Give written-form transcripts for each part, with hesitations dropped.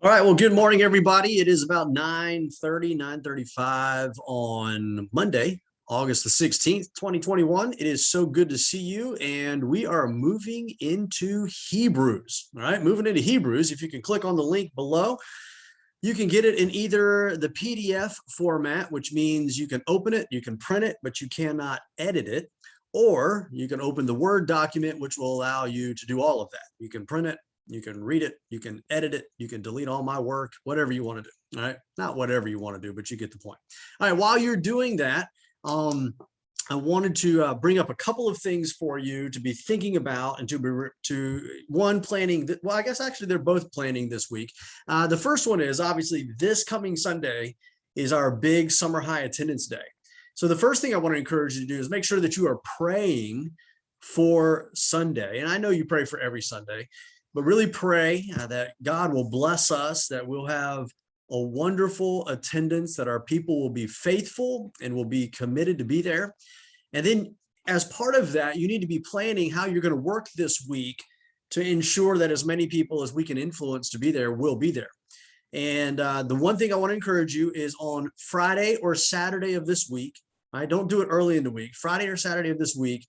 All right. Well, good morning, everybody. It is about 9:35 on Monday, August the 16th, 2021. It is so good to see you. And we are moving into Hebrews. All right. Moving into Hebrews. If you can click on the link below, you can get it in either the PDF format, which means you can open it, you can print it, but you cannot edit it. Or you can open the Word document, which will allow you to do all of that. You can print it, you can read it, you can edit it, you can delete all my work, whatever you want to do. All right. Not whatever you want to do, but you get the point. All right. While you're doing that, I wanted to bring up a couple of things for you to be thinking about and to one planning. Well, I guess actually they're both planning this week. The first one is obviously this coming Sunday is our big summer high attendance day. So the first thing I want to encourage you to do is make sure that you are praying for Sunday. And I know you pray for every Sunday, but really pray that God will bless us, that we'll have a wonderful attendance, that our people will be faithful and will be committed to be there. And then as part of that, you need to be planning how you're going to work this week to ensure that as many people as we can influence to be there will be there. And the one thing I want to encourage you is on Friday or Saturday of this week. I don't do it early in the week. Friday or Saturday of this week,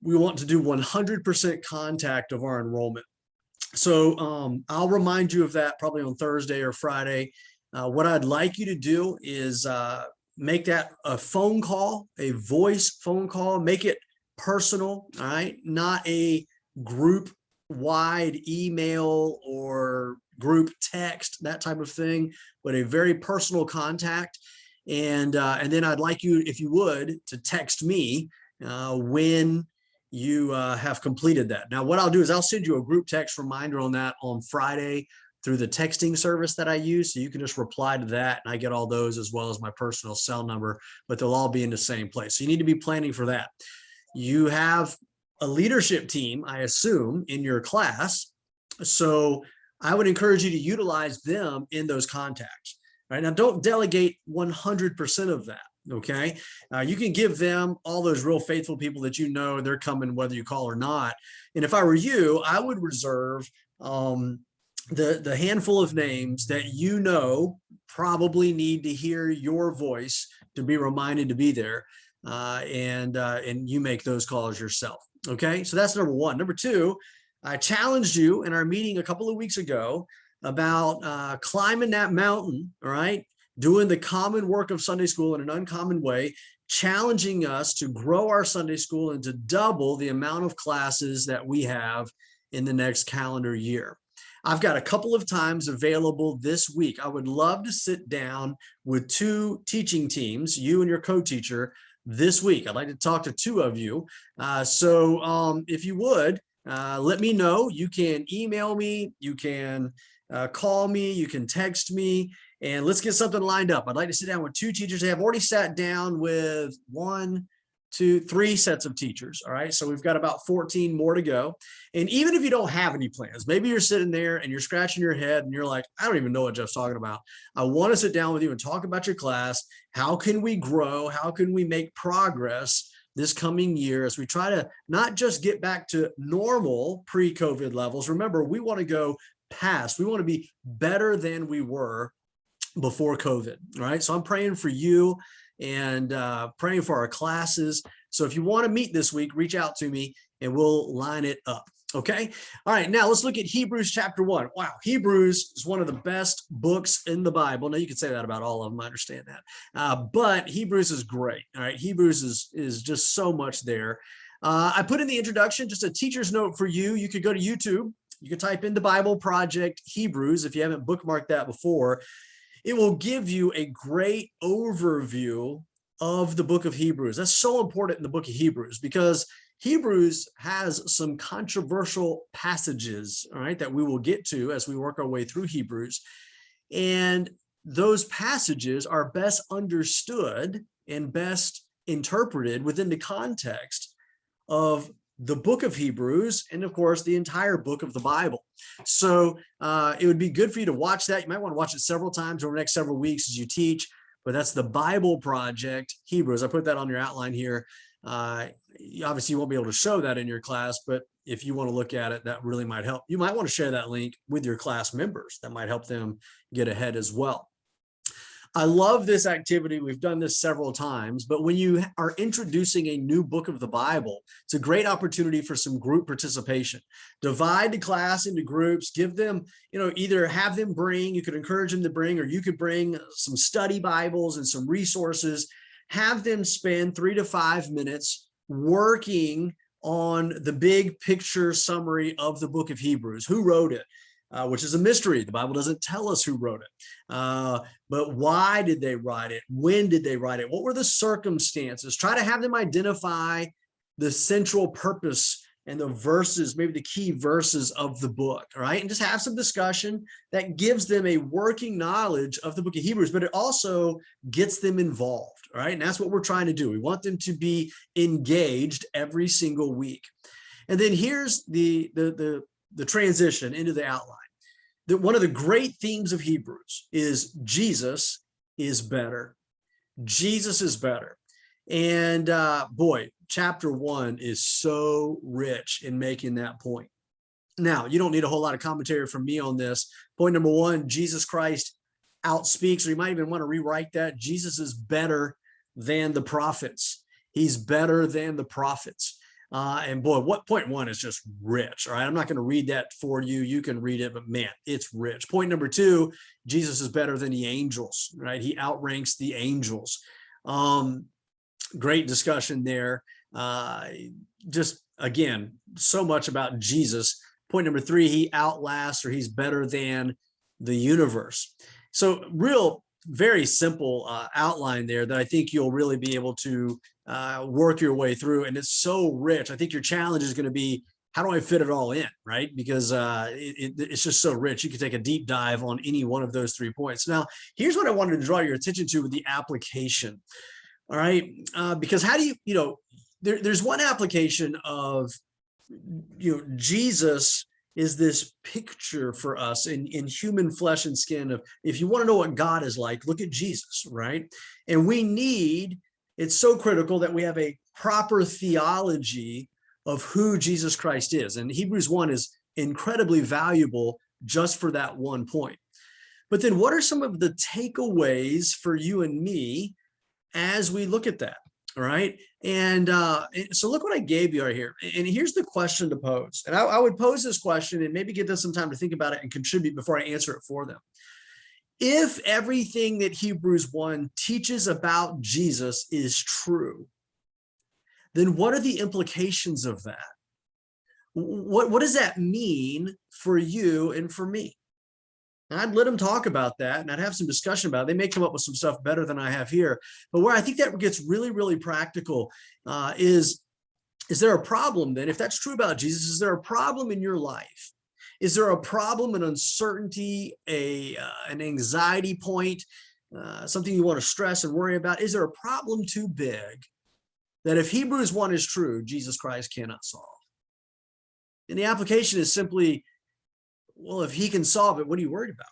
we want to do 100% contact of our enrollment. So I'll remind you of that probably on Thursday or Friday. What I'd like you to do is make that a phone call, a voice phone call, make it personal, all right? Not a group wide email or group text, that type of thing, but a very personal contact. And then I'd like you, if you would, to text me when you have completed that. Now, what I'll do is I'll send you a group text reminder on that on Friday through the texting service that I use. So you can just reply to that and I get all those as well as my personal cell number, but they'll all be in the same place. So you need to be planning for that. You have a leadership team, I assume, in your class. So I would encourage you to utilize them in those contacts. Right now, don't delegate 100% of that. Okay. You can give them all those real faithful people that you know they're coming whether you call or not. And if I were you, I would reserve the handful of names that you know probably need to hear your voice to be reminded to be there, and you make those calls yourself. Okay, so that's number one. Number two, I challenged you in our meeting a couple of weeks ago about climbing that mountain. All right, doing the common work of Sunday school in an uncommon way, challenging us to grow our Sunday school and to double the amount of classes that we have in the next calendar year. I've got a couple of times available this week. I would love to sit down with two teaching teams, you and your co-teacher, this week. I'd like to talk to two of you. So if you would, let me know. You can email me, you can call me, you can text me, and let's get something lined up. I'd like to sit down with two teachers. I've already sat down with one, two, three sets of teachers. All right. So we've got about 14 more to go. And even if you don't have any plans, maybe you're sitting there and you're scratching your head and you're like, I don't even know what Jeff's talking about. I want to sit down with you and talk about your class. How can we grow? How can we make progress this coming year as we try to not just get back to normal pre-COVID levels? Remember, we want to go past, we want to be better than we were before COVID. All right. So I'm praying for you and praying for our classes. So if you want to meet this week, reach out to me and we'll line it up. Okay. All right. Now let's look at Hebrews chapter 1. Wow. Hebrews is one of the best books in the Bible. Now you can say that about all of them. I understand that. But Hebrews is great. All right. Hebrews is just so much there. I put in the introduction just a teacher's note for you. You could go to YouTube. You can type in the Bible Project Hebrews if you haven't bookmarked that before. It will give you a great overview of the book of Hebrews. That's so important in the book of Hebrews because Hebrews has some controversial passages, all right, that we will get to as we work our way through Hebrews. And those passages are best understood and best interpreted within the context of the book of Hebrews, and of course, the entire book of the Bible. So it would be good for you to watch that. You might want to watch it several times over the next several weeks as you teach, but that's the Bible Project Hebrews. I put that on your outline here. Obviously, you won't be able to show that in your class, but if you want to look at it, that really might help. You might want to share that link with your class members. That might help them get ahead as well. I love this activity. We've done this several times, but when you are introducing a new book of the Bible, it's a great opportunity for some group participation. Divide the class into groups, give them, either have them bring, you could encourage them to bring, or you could bring some study Bibles and some resources. Have them spend 3 to 5 minutes working on the big picture summary of the book of Hebrews. Who wrote it? Which is a mystery. The Bible doesn't tell us who wrote it. But why did they write it? When did they write it? What were the circumstances? Try to have them identify the central purpose and the verses, maybe the key verses of the book, all right? And just have some discussion that gives them a working knowledge of the book of Hebrews, but it also gets them involved, all right? And that's what we're trying to do. We want them to be engaged every single week. And then here's the transition into the outline. That one of the great themes of Hebrews is Jesus is better. Jesus is better. And boy, chapter 1 is so rich in making that point. Now, you don't need a whole lot of commentary from me on this. Point number 1, Jesus Christ outspeaks, or you might even want to rewrite that. Jesus is better than the prophets. He's better than the prophets. And boy, what point 1 is just rich. All right. I'm not going to read that for you. You can read it, but man, it's rich. Point number 2, Jesus is better than the angels, right? He outranks the angels. Great discussion there. Just again, so much about Jesus. Point number 3, he outlasts, or he's better than the universe. So very simple outline there that I think you'll really be able to work your way through. And it's so rich. I think your challenge is going to be, how do I fit it all in, right? Because it's just so rich. You can take a deep dive on any one of those 3 points. Now, here's what I wanted to draw your attention to with the application. All right. Because how do there's one application of, Jesus is this picture for us in human flesh and skin of, if you want to know what God is like, look at Jesus, right? And it's so critical that we have a proper theology of who Jesus Christ is. And Hebrews 1 is incredibly valuable just for that one point. But then what are some of the takeaways for you and me as we look at that? All right. And so look what I gave you right here. And here's the question to pose. And I would pose this question and maybe give them some time to think about it and contribute before I answer it for them. If everything that Hebrews 1 teaches about Jesus is true, then what are the implications of that? What does that mean for you and for me? And I'd let them talk about that, and I'd have some discussion about it. They may come up with some stuff better than I have here. But where I think that gets really, really practical is there a problem then? If that's true about Jesus, is there a problem in your life? Is there a problem, an uncertainty, an anxiety point, something you want to stress and worry about? Is there a problem too big that if Hebrews 1 is true, Jesus Christ cannot solve? And the application is simply, well, if he can solve it, what are you worried about?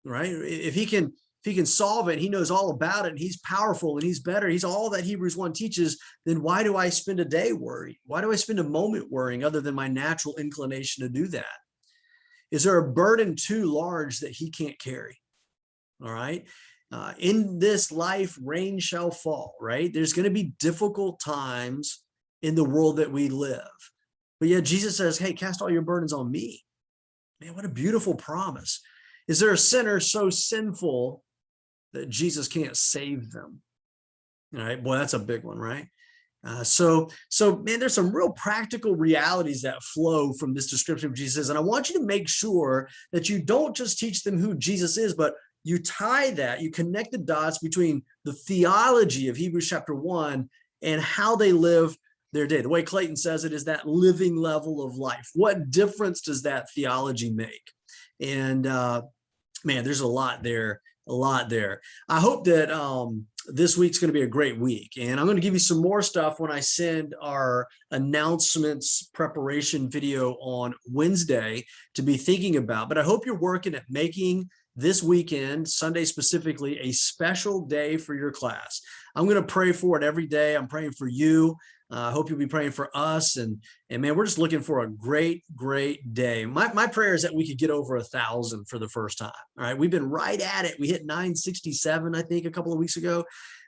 Right? If he can solve it, he knows all about it, and he's powerful and he's better, he's all that Hebrews 1 teaches, then why do I spend a day worrying? Why do I spend a moment worrying other than my natural inclination to do that? Is there a burden too large that he can't carry? All right. In this life, rain shall fall, right? There's going to be difficult times in the world that we live. But yet Jesus says, hey, cast all your burdens on me. Man, what a beautiful promise. Is there a sinner so sinful that Jesus can't save them? All right, boy, that's a big one, right? So man, there's some real practical realities that flow from this description of Jesus. And I want you to make sure that you don't just teach them who Jesus is, but you tie that, you connect the dots between the theology of Hebrews chapter 1 and how they live their day. The way Clayton says it is that living level of life. What difference does that theology make? And man, there's a lot there. I hope that this week's going to be a great week. And I'm going to give you some more stuff when I send our announcements preparation video on Wednesday to be thinking about. But I hope you're working at making this weekend, Sunday specifically, a special day for your class. I'm going to pray for it every day. I'm praying for you. I hope you'll be praying for us. And man, we're just looking for a great, great day. My prayer is that we could get over 1,000 for the first time. All right. We've been right at it. We hit 967, I think, a couple of weeks ago.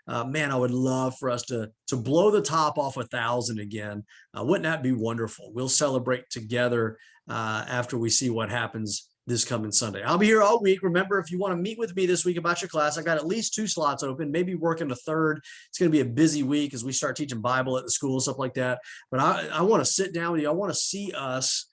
Man, I would love for us to blow the top off 1,000 again. Wouldn't that be wonderful? We'll celebrate together after we see what happens this coming Sunday. I'll be here all week. Remember, if you want to meet with me this week about your class, I got at least 2 slots open, maybe working a third. It's going to be a busy week as we start teaching Bible at the school, stuff like that. But I want to sit down with you. I want to see us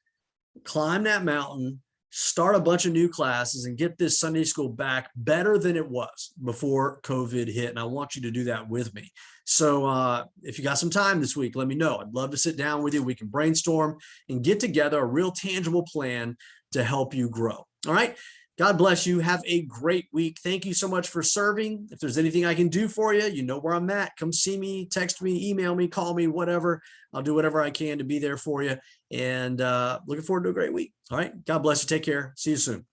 climb that mountain, start a bunch of new classes, and get this Sunday school back better than it was before COVID hit. And I want you to do that with me. So if you got some time this week, let me know. I'd love to sit down with you. We can brainstorm and get together a real tangible plan to help you grow. All right. God bless you. Have a great week. Thank you so much for serving. If there's anything I can do for you, you know where I'm at. Come see me, text me, email me, call me, whatever. I'll do whatever I can to be there for you. And looking forward to a great week. All right. God bless you. Take care. See you soon.